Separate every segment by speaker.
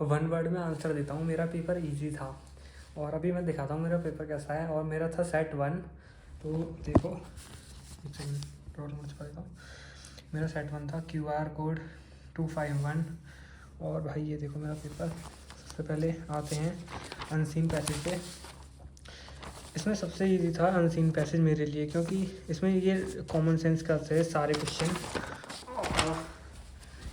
Speaker 1: One word में answer देता हूँ। मेरा पेपर ईजी था और अभी मैं दिखाता हूँ मेरा पेपर कैसा है। और मेरा था सेट 1। तो देखो, एक सेकंड टोटल मुझ पाएगा। मेरा सेट 1 था QR कोड 251। और भाई ये देखो मेरा पेपर। सबसे पहले आते हैं अनसीन पैसेज पे। इसमें सबसे इजी था अनसीन पैसेज मेरे लिए, क्योंकि इसमें ये कॉमन सेंस का थे सारे क्वेश्चन।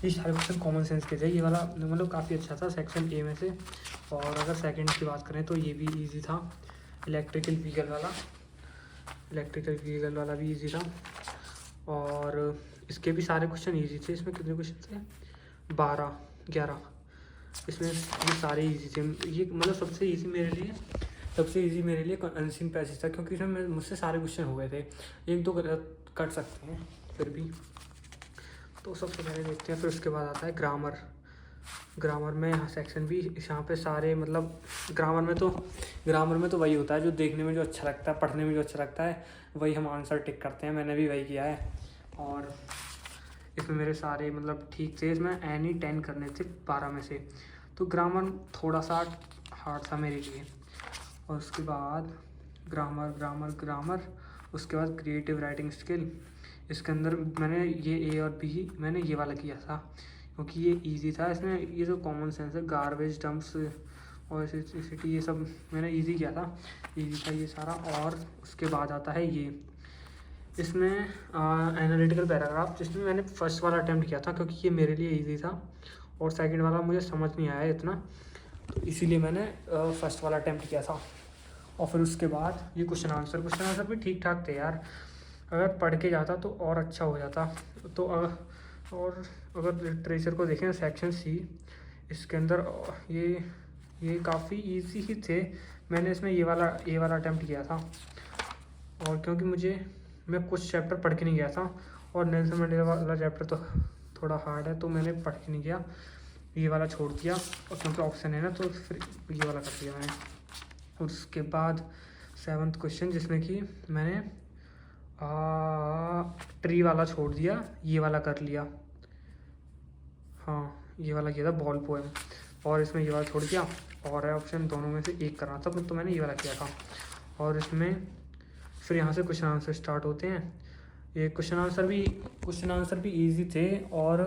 Speaker 1: ये सारे क्वेश्चन कॉमन सेंस के थे। ये वाला मतलब काफ़ी अच्छा था सेक्शन ए में से। और अगर सेकंड की बात करें तो ये भी इजी था। इलेक्ट्रिकल व्हीकल वाला भी इजी था। और इसके भी सारे क्वेश्चन इजी थे। इसमें कितने क्वेश्चन थे? 11 इसमें ये सारे इजी थे। ये मतलब सबसे इजी मेरे लिए अनसीन पैसेज था, क्योंकि इसमें मुझसे सारे क्वेश्चन हो गए थे। एक दो कट सकते हैं फिर भी। तो सबसे पहले देखते हैं। फिर उसके बाद आता है ग्रामर में यहाँ सेक्शन भी। यहाँ पे सारे मतलब ग्रामर में तो वही होता है जो देखने में जो अच्छा लगता है, पढ़ने में जो अच्छा लगता है, वही हम आंसर टिक करते हैं। मैंने भी वही किया है। और इसमें मेरे सारे मतलब ठीक थे। इसमें एनी 10 करने थे 12 में से। तो ग्रामर थोड़ा सा हार्ड था मेरे लिए। और उसके बाद ग्रामर उसके बाद क्रिएटिव राइटिंग स्किल। इसके अंदर मैंने ये ए और बी मैंने ये वाला किया था, क्योंकि ये इजी था। इसमें ये जो कॉमन सेंस है, गार्बेज डंप्स और सिटी, ये सब मैंने इजी किया था। इजी था ये सारा। और उसके बाद आता है ये, इसमें एनालिटिकल पैराग्राफ, जिसमें मैंने फर्स्ट वाला अटैम्प्ट किया था, क्योंकि ये मेरे लिए इजी था और सेकंड वाला मुझे समझ नहीं आया इतना, तो इसीलिए मैंने फर्स्ट वाला अटैम्प्ट किया था। और फिर उसके बाद ये क्वेश्चन आंसर भी ठीक ठाक थे यार। अगर पढ़ के जाता तो और अच्छा हो जाता। तो और अगर लिटरेचर को देखें सेक्शन सी, इसके अंदर ये काफ़ी इजी ही थे। मैंने इसमें ये वाला अटैम्प्ट किया था। और क्योंकि मैं कुछ चैप्टर पढ़ के नहीं गया था, और नेल्सन मंडेला वाला चैप्टर तो थोड़ा हार्ड है, तो मैंने पढ़ के नहीं गया, ये वाला छोड़ दिया। और क्योंकि ऑप्शन है ना, तो फिर ये वाला कर दिया मैंने। और उसके बाद 7th क्वेश्चन, जिसमें कि मैंने ट्री वाला छोड़ दिया, ये वाला कर लिया। हाँ, ये वाला किया था बॉल पोएम। और इसमें ये वाला छोड़ दिया, और है ऑप्शन दोनों में से एक करना था, तो मैंने ये वाला किया था। और इसमें फिर यहाँ से क्वेश्चन आंसर स्टार्ट होते हैं। ये क्वेश्चन आंसर भी इजी थे। और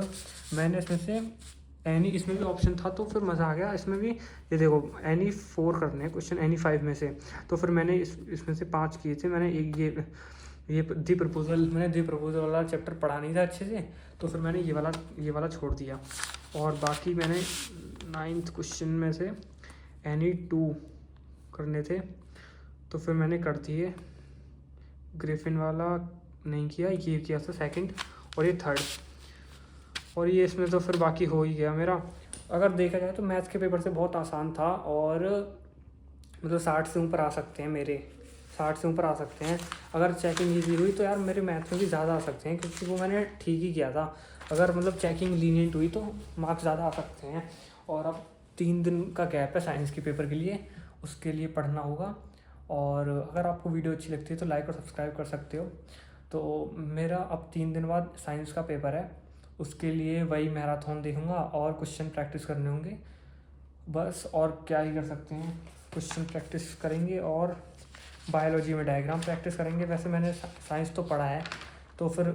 Speaker 1: मैंने इसमें से इसमें भी ऑप्शन था, तो फिर मज़ा आ गया। इसमें भी ये देखो, एनी 4 करने हैं क्वेश्चन, एनी 5 में से। तो फिर मैंने इसमें से 5 किए थे। मैंने ये दी प्रपोजल वाला चैप्टर पढ़ा नहीं था अच्छे से, तो फिर मैंने ये वाला छोड़ दिया। और बाकी मैंने 9th क्वेश्चन में से एनी 2 करने थे, तो फिर मैंने कर दिए। ग्रिफिन वाला नहीं किया, ये किया था सेकंड, और ये थर्ड। और ये इसमें तो फिर बाकी हो ही गया मेरा। अगर देखा जाए तो मैथ्स के पेपर से बहुत आसान था, और मतलब 60 से ऊपर आ सकते हैं मेरे, 60 से ऊपर आ सकते हैं। अगर चेकिंग ईजी हुई तो यार मेरे मैथ्स में भी ज़्यादा आ सकते हैं, क्योंकि वो मैंने ठीक ही किया था। अगर मतलब चेकिंग लीनियंट हुई तो मार्क्स ज़्यादा आ सकते हैं। और अब 3 दिन का गैप है साइंस के पेपर के लिए, उसके लिए पढ़ना होगा। और अगर आपको वीडियो अच्छी लगती है तो लाइक और सब्सक्राइब कर सकते हो। तो मेरा अब 3 दिन बाद साइंस का पेपर है, उसके लिए वही मैराथन देखूंगा और क्वेश्चन प्रैक्टिस करने होंगे बस। और क्या ही कर सकते हैं, क्वेश्चन प्रैक्टिस करेंगे और बायोलॉजी में डायग्राम प्रैक्टिस करेंगे। वैसे मैंने साइंस तो पढ़ा है, तो फिर